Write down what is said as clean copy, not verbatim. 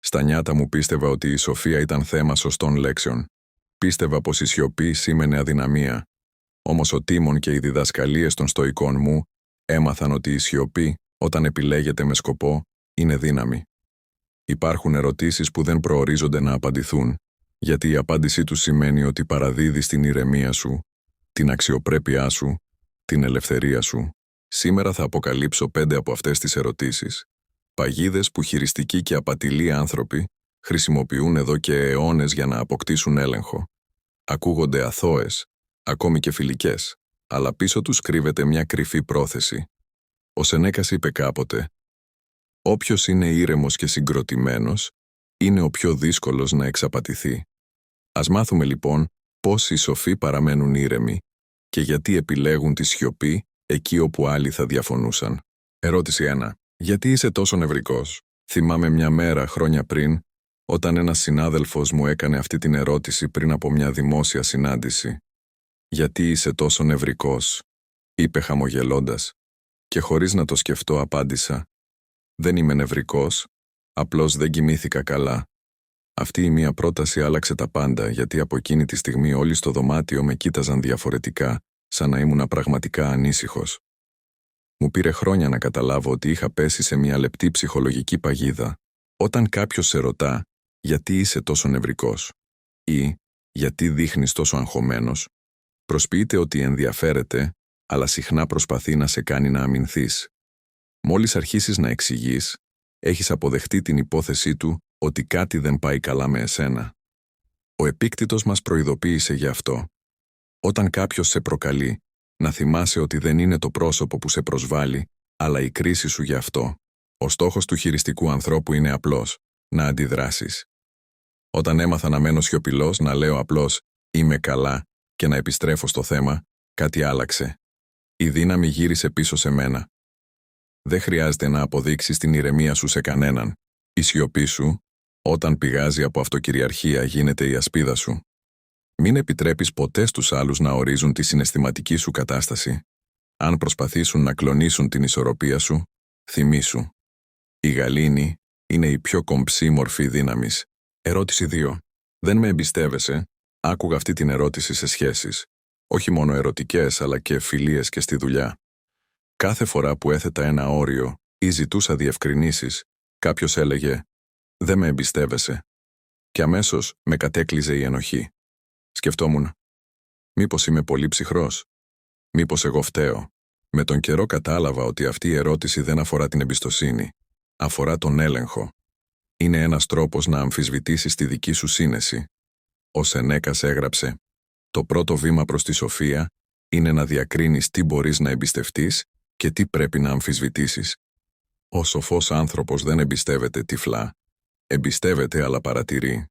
Στα νιάτα μου πίστευα ότι η σοφία ήταν θέμα σωστών λέξεων. Πίστευα πως η σιωπή σήμαινε αδυναμία. Όμως ο Τίμων και οι διδασκαλίες των στοικών μου έμαθαν ότι η σιωπή, όταν επιλέγεται με σκοπό, είναι δύναμη. Υπάρχουν ερωτήσεις που δεν προορίζονται να απαντηθούν, γιατί η απάντησή τους σημαίνει ότι παραδίδεις την ηρεμία σου, την αξιοπρέπειά σου, την ελευθερία σου. Σήμερα θα αποκαλύψω 5 από αυτές τις ερωτήσεις. Παγίδες που χειριστικοί και απατηλοί άνθρωποι χρησιμοποιούν εδώ και αιώνες για να αποκτήσουν έλεγχο. Ακούγονται αθώες, ακόμη και φιλικές, αλλά πίσω τους κρύβεται μια κρυφή πρόθεση. Ο Σενέκας είπε κάποτε: «Όποιος είναι ήρεμος και συγκροτημένος, είναι ο πιο δύσκολος να εξαπατηθεί». Ας μάθουμε λοιπόν πώς οι σοφοί παραμένουν ήρεμοι και γιατί επιλέγουν τη σιωπή εκεί όπου άλλοι θα διαφωνούσαν. Ερώτηση 1. Γιατί είσαι τόσο νευρικός? Θυμάμαι μια μέρα χρόνια πριν, όταν ένας συνάδελφος μου έκανε αυτή την ερώτηση πριν από μια δημόσια συνάντηση. «Γιατί είσαι τόσο νευρικός?» είπε χαμογελώντας. Και χωρίς να το σκεφτώ απάντησα: «Δεν είμαι νευρικός, απλώς δεν κοιμήθηκα καλά». Αυτή η μία πρόταση άλλαξε τα πάντα, γιατί από εκείνη τη στιγμή όλοι στο δωμάτιο με κοίταζαν διαφορετικά, σαν να ήμουν πραγματικά ανήσυχος. Μου πήρε χρόνια να καταλάβω ότι είχα πέσει σε μια λεπτή ψυχολογική παγίδα. Όταν κάποιος σε ρωτά «Γιατί είσαι τόσο νευρικός» ή «Γιατί δείχνεις τόσο αγχωμένος», προσποιείται ότι ενδιαφέρεται, αλλά συχνά προσπαθεί να σε κάνει να αμυνθείς. Μόλις αρχίσεις να εξηγείς, έχεις αποδεχτεί την υπόθεσή του ότι κάτι δεν πάει καλά με εσένα. Ο Επίκτητος μας προειδοποίησε γι' αυτό. Όταν κάποιος σε προκαλεί, να θυμάσαι ότι δεν είναι το πρόσωπο που σε προσβάλλει, αλλά η κρίση σου γι' αυτό. Ο στόχος του χειριστικού ανθρώπου είναι απλός: να αντιδράσεις. Όταν έμαθα να μένω σιωπηλός, να λέω απλώς «Είμαι καλά» και να επιστρέφω στο θέμα, κάτι άλλαξε. Η δύναμη γύρισε πίσω σε μένα. Δεν χρειάζεται να αποδείξεις την ηρεμία σου σε κανέναν. Η σιωπή σου, όταν πηγάζει από αυτοκυριαρχία, γίνεται η ασπίδα σου. Μην επιτρέπεις ποτέ στους άλλους να ορίζουν τη συναισθηματική σου κατάσταση. Αν προσπαθήσουν να κλονίσουν την ισορροπία σου, θυμήσου. Η γαλήνη είναι η πιο κομψή μορφή δύναμης. Ερώτηση 2. Δεν με εμπιστεύεσαι? Άκουγα αυτή την ερώτηση σε σχέσεις. Όχι μόνο ερωτικές, αλλά και φιλίες και στη δουλειά. Κάθε φορά που έθετα ένα όριο ή ζητούσα διευκρινήσεις, κάποιος έλεγε «Δεν με εμπιστεύεσαι» και αμέσως με κατέκλυζε η ενοχή. Σκεφτόμουν, μήπως είμαι πολύ ψυχρός? Μήπως εγώ φταίω? Με τον καιρό κατάλαβα ότι αυτή η ερώτηση δεν αφορά την εμπιστοσύνη. Αφορά τον έλεγχο. Είναι ένας τρόπος να αμφισβητήσεις τη δική σου σύνεση. Ο Σενέκας έγραψε: «Το πρώτο βήμα προς τη σοφία είναι να διακρίνεις τι μπορείς να εμπιστευτείς και τι πρέπει να αμφισβητήσεις». Ο σοφός άνθρωπος δεν εμπιστεύεται τυφλά. Εμπιστεύεται αλλά παρατηρεί.